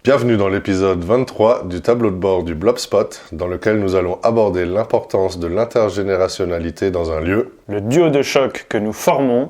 Bienvenue dans l'épisode 23 du tableau de bord du Blobspot, dans lequel nous allons aborder l'importance de l'intergénérationnalité dans un lieu, le duo de choc que nous formons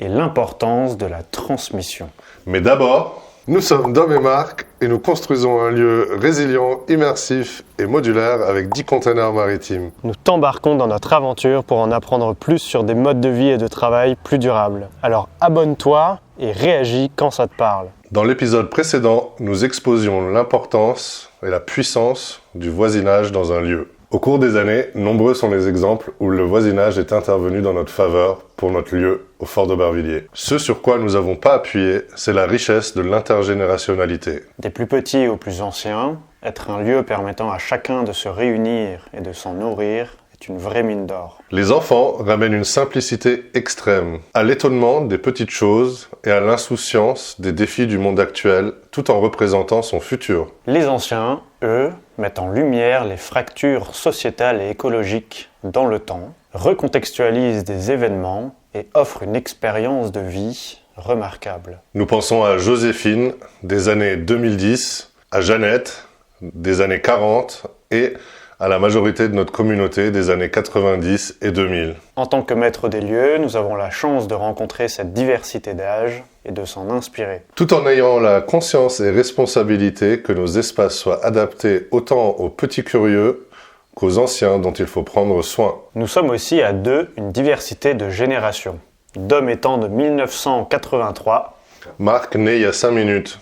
et l'importance de la transmission. Mais d'abord, nous sommes Dom et Marc et nous construisons un lieu résilient, immersif et modulaire avec 10 containers maritimes. Nous t'embarquons dans notre aventure pour en apprendre plus sur des modes de vie et de travail plus durables. Alors abonne-toi et réagis quand ça te parle. Dans l'épisode précédent, nous exposions l'importance et la puissance du voisinage dans un lieu. Au cours des années, nombreux sont les exemples où le voisinage est intervenu dans notre faveur pour notre lieu au Fort d'Aubervilliers. Ce sur quoi nous n'avons pas appuyé, c'est la richesse de l'intergénérationnalité. Des plus petits aux plus anciens, être un lieu permettant à chacun de se réunir et de s'en nourrir est une vraie mine d'or. Les enfants ramènent une simplicité extrême, à l'étonnement des petites choses et à l'insouciance des défis du monde actuel, tout en représentant son futur. Les anciens, eux, mettent en lumière les fractures sociétales et écologiques dans le temps, recontextualisent des événements et offrent une expérience de vie remarquable. Nous pensons à Joséphine, des années 2010, à Jeannette, des années 40 et à la majorité de notre communauté des années 90 et 2000. En tant que maître des lieux, nous avons la chance de rencontrer cette diversité d'âges et de s'en inspirer. Tout en ayant la conscience et responsabilité que nos espaces soient adaptés autant aux petits curieux qu'aux anciens dont il faut prendre soin. Nous sommes aussi à deux une diversité de générations. Dom étant de 1983. Marc né il y a 5 minutes.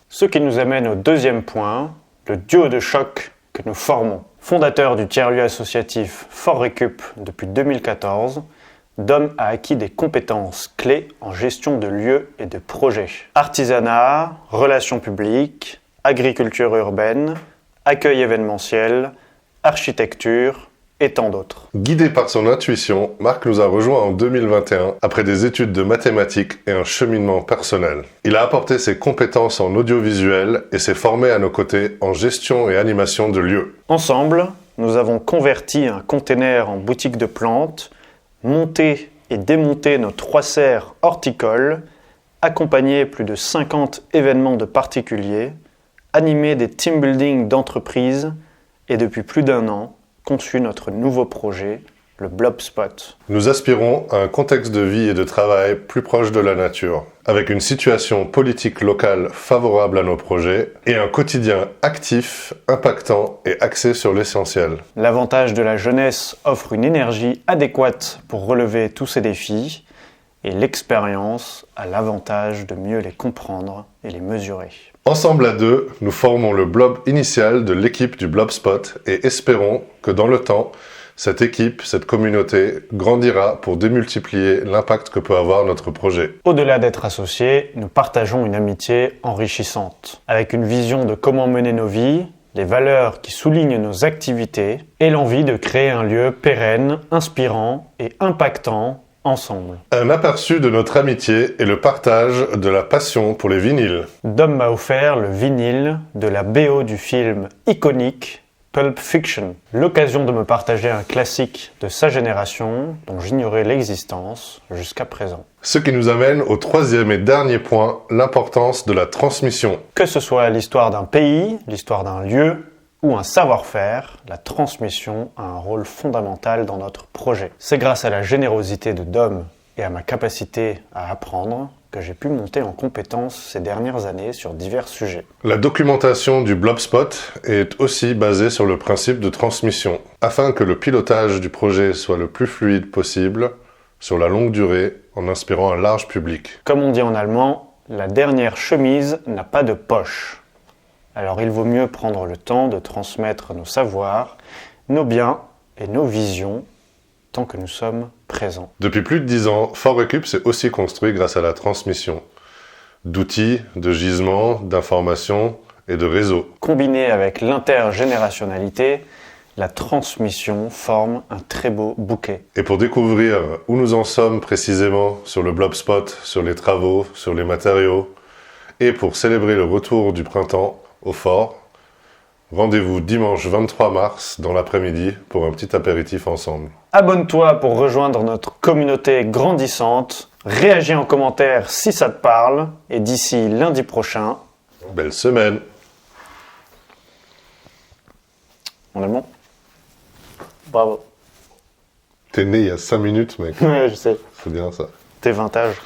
Ce qui nous amène au deuxième point, le duo de choc que nous formons. Fondateur du tiers-lieu associatif Fort Récup depuis 2014, Dom a acquis des compétences clés en gestion de lieux et de projets. Artisanat, relations publiques, agriculture urbaine, accueil événementiel, architecture et tant d'autres. Guidé par son intuition, Marc nous a rejoints en 2021 après des études de mathématiques et un cheminement personnel. Il a apporté ses compétences en audiovisuel et s'est formé à nos côtés en gestion et animation de lieux. Ensemble, nous avons converti un container en boutique de plantes, monté et démonté nos 3 serres horticoles, accompagné plus de 50 événements de particuliers, animé des team building d'entreprises et depuis plus d'1 an, conçu notre nouveau projet, le Blobspot. Nous aspirons à un contexte de vie et de travail plus proche de la nature, avec une situation politique locale favorable à nos projets et un quotidien actif, impactant et axé sur l'essentiel. L'avantage de la jeunesse offre une énergie adéquate pour relever tous ces défis et l'expérience a l'avantage de mieux les comprendre et les mesurer. Ensemble à deux, nous formons le blob initial de l'équipe du Blobspot et espérons que dans le temps, cette équipe, cette communauté grandira pour démultiplier l'impact que peut avoir notre projet. Au-delà d'être associés, nous partageons une amitié enrichissante, avec une vision de comment mener nos vies, les valeurs qui soulignent nos activités et l'envie de créer un lieu pérenne, inspirant et impactant ensemble. Un aperçu de notre amitié et le partage de la passion pour les vinyles. Dom m'a offert le vinyle de la BO du film iconique Pulp Fiction. L'occasion de me partager un classique de sa génération dont j'ignorais l'existence jusqu'à présent. Ce qui nous amène au 3e et dernier point, l'importance de la transmission. Que ce soit l'histoire d'un pays, l'histoire d'un lieu ou un savoir-faire, la transmission a un rôle fondamental dans notre projet. C'est grâce à la générosité de Dom et à ma capacité à apprendre que j'ai pu monter en compétence ces dernières années sur divers sujets. La documentation du Blobspot est aussi basée sur le principe de transmission, afin que le pilotage du projet soit le plus fluide possible, sur la longue durée, en inspirant un large public. Comme on dit en allemand, la dernière chemise n'a pas de poche. Alors il vaut mieux prendre le temps de transmettre nos savoirs, nos biens et nos visions tant que nous sommes présents. Depuis plus de 10 ans, Fort Récup s'est aussi construit grâce à la transmission d'outils, de gisements, d'informations et de réseaux. Combiné avec l'intergénérationnalité, la transmission forme un très beau bouquet. Et pour découvrir où nous en sommes précisément sur le Blobspot, sur les travaux, sur les matériaux, et pour célébrer le retour du printemps au fort, rendez-vous dimanche 23 mars dans l'après-midi pour un petit apéritif ensemble. Abonne-toi pour rejoindre notre communauté grandissante, réagis en commentaire si ça te parle, et d'ici lundi prochain, Belle semaine! On est bon? Bravo. T'es né il y a 5 minutes, mec. Ouais, je sais. C'est bien ça. T'es vintage.